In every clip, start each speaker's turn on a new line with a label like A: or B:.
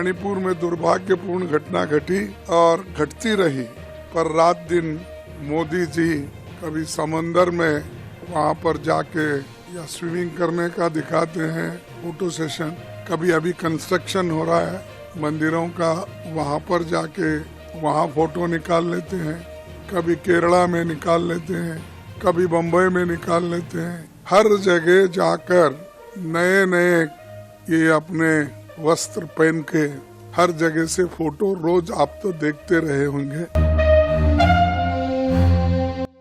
A: मणिपुर में दुर्भाग्यपूर्ण घटना घटी और घटती रही, पर रात दिन मोदी जी कभी समंदर में वहाँ पर जाके या स्विमिंग करने का दिखाते हैं फोटो सेशन, कभी अभी कंस्ट्रक्शन हो रहा है मंदिरों का, वहाँ पर जाके वहाँ फोटो निकाल लेते हैं, कभी केरला में निकाल लेते हैं, कभी बम्बई में निकाल लेते हैं। हर जगह जाकर नए नए ये अपने वस्त्र पहन के हर जगह से फोटो रोज आप तो देखते रहे होंगे।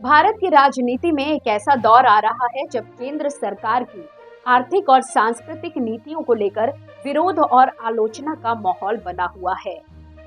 B: भारत की राजनीति में एक ऐसा दौर आ रहा है जब केंद्र सरकार की आर्थिक और सांस्कृतिक नीतियों को लेकर विरोध और आलोचना का माहौल बना हुआ है।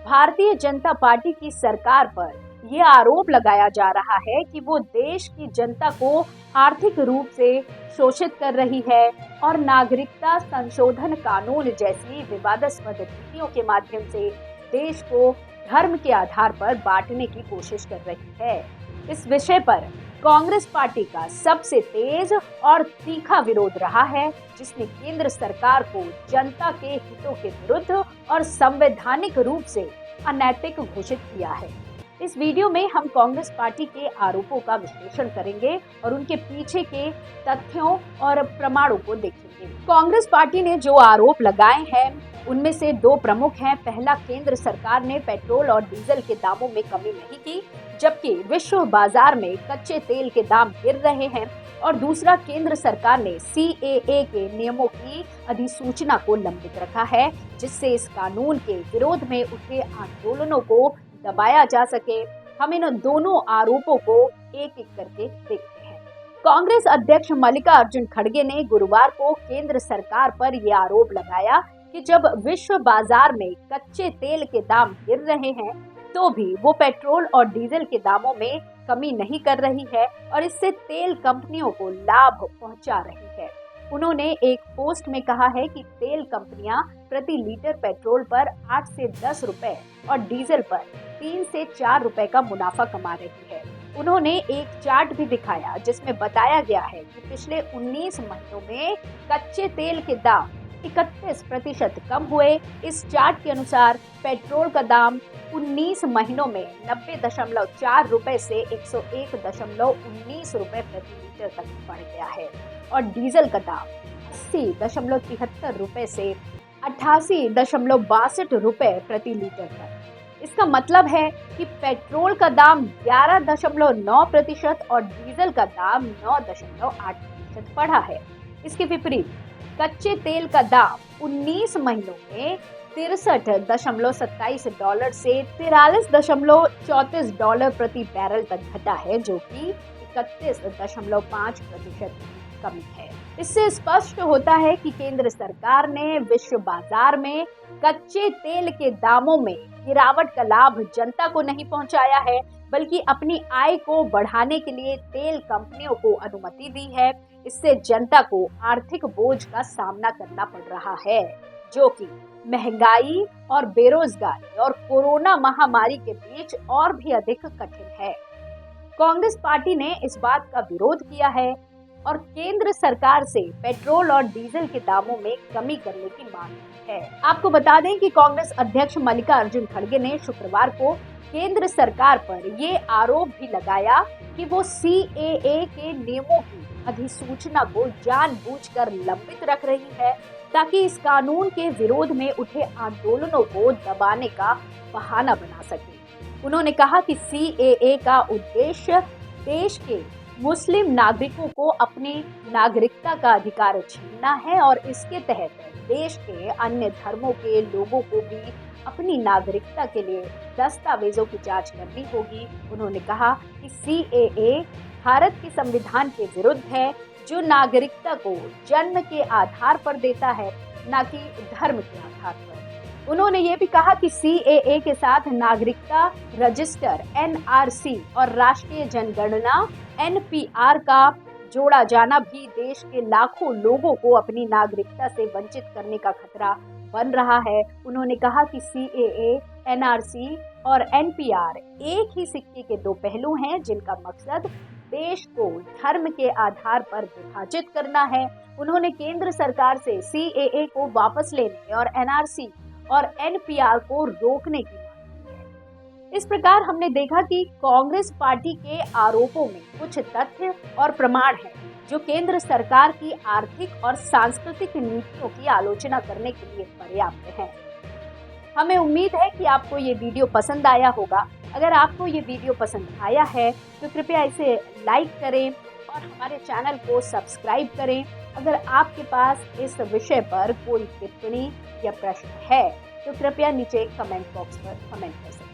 B: भारतीय जनता पार्टी की सरकार पर यह आरोप लगाया जा रहा है कि वो देश की जनता को आर्थिक रूप से शोषित कर रही है और नागरिकता संशोधन कानून जैसी विवादास्पद नीतियों के माध्यम से देश को धर्म के आधार पर बांटने की कोशिश कर रही है। इस विषय पर कांग्रेस पार्टी का सबसे तेज और तीखा विरोध रहा है, जिसने केंद्र सरकार को जनता के हितों के विरुद्ध और संवैधानिक रूप से अनैतिक घोषित किया है। इस वीडियो में हम कांग्रेस पार्टी के आरोपों का विश्लेषण करेंगे और उनके पीछे के तथ्यों और प्रमाणों को देखेंगे। कांग्रेस पार्टी ने जो आरोप लगाए हैं उनमें से दो प्रमुख हैं। पहला, केंद्र सरकार ने पेट्रोल और डीजल के दामों में कमी नहीं की, जबकि विश्व बाजार में कच्चे तेल के दाम गिर रहे हैं। और दूसरा, केंद्र सरकार ने CAA के नियमों की अधिसूचना को लंबित रखा है, जिससे इस कानून के विरोध में उठे आंदोलनों को दबाया जा सके। हम इन दोनों आरोपों को एक एक करके देखते हैं। कांग्रेस अध्यक्ष मल्लिकार्जुन खड़गे ने गुरुवार को केंद्र सरकार पर यह आरोप लगाया कि जब विश्व बाजार में कच्चे तेल के दाम गिर रहे हैं तो भी वो पेट्रोल और डीजल के दामों में कमी नहीं कर रही है और इससे तेल कंपनियों को लाभ पहुंचा रही है। उन्होंने एक पोस्ट में कहा है कि तेल कंपनियां प्रति लीटर पेट्रोल पर 8 से 10 रुपए और डीजल पर 3 से 4 रुपए का मुनाफा कमा रही है। उन्होंने एक चार्ट भी दिखाया जिसमें बताया गया है कि पिछले 19 महीनों में कच्चे तेल के दाम 31% कम हुए। इस चार्ट के अनुसार पेट्रोल का दाम 19 महीनों में 90.4 रुपए से 101.19 रुपए प्रति लीटर तक बढ़ गया है और डीजल का दाम 80.73 रुपए से 88.62 रुपए प्रति लीटर तक। इसका मतलब है कि पेट्रोल का दाम 11.9% और डीजल का दाम 9.8% बढ़ा है। इसके विपरीत कच्चे तेल का दाम 19 महीनों में $63.27 से $43.34 प्रति बैरल तक घटा है, जो कि 31.5% कमी है। इससे स्पष्ट होता है कि केंद्र सरकार ने विश्व बाजार में कच्चे तेल के दामों में गिरावट का लाभ जनता को नहीं पहुंचाया है, बल्कि अपनी आय को बढ़ाने के लिए तेल कंपनियों को अनुमति दी है। इससे जनता को आर्थिक बोझ का सामना करना पड़ रहा है, जो कि महंगाई और बेरोजगारी और कोरोना महामारी के बीच और भी अधिक कठिन है। कांग्रेस पार्टी ने इस बात का विरोध किया है और केंद्र सरकार से पेट्रोल और डीजल के दामों में कमी करने की मांग की है। आपको बता दें कि कांग्रेस अध्यक्ष मल्लिकार्जुन खड़गे ने शुक्रवार को केंद्र सरकार पर ये आरोप भी लगाया कि वो CAA के नियमों की अधिसूचना को जानबूझकर लंबित रख रही है ताकि इस कानून के विरोध में उठे आंदोलनों को दबाने का बहाना बना सके। उन्होंने कहा कि CAA का उद्देश्य देश के मुस्लिम नागरिकों को अपनी नागरिकता का अधिकार छीनना है और इसके तहत देश के अन्य धर्मों के लोगों को भी अपनी नागरिकता के लिए दस्तावेजों की जांच करनी होगी। उन्होंने कहा कि CAA भारत के संविधान के विरुद्ध है, जो नागरिकता को जन्म के आधार पर देता है, न कि धर्म के आधार पर। उन्होंने ये भी कहा कि CAA के साथ नागरिकता रजिस्टर NRC और राष्ट्रीय जनगणना NPR का जोड़ा जाना भी देश के लाखों लोगों को अपनी नागरिकता से वंचित करने का खतरा बन रहा है। उन्होंने कहा कि CAA, NRC और NPR एक ही सिक्के के दो पहलू हैं, जिनका मकसद देश को धर्म के आधार पर विभाजित करना है। उन्होंने केंद्र सरकार से CAA को वापस लेने और NRC और एनपीआर को रोकने की मांग की है। इस प्रकार हमने देखा कि कांग्रेस पार्टी के आरोपों में कुछ तथ्य और प्रमाण हैं जो केंद्र सरकार की आर्थिक और सांस्कृतिक नीतियों की आलोचना करने के लिए पर्याप्त हैं। हमें उम्मीद है कि आपको ये वीडियो पसंद आया होगा। अगर आपको ये वीडियो पसंद आया है तो कृपया इसे लाइक करें और हमारे चैनल को सब्सक्राइब करें। अगर आपके पास इस विषय पर कोई टिप्पणी या प्रश्न है तो कृपया नीचे कमेंट बॉक्स पर कमेंट कर सकते हैं।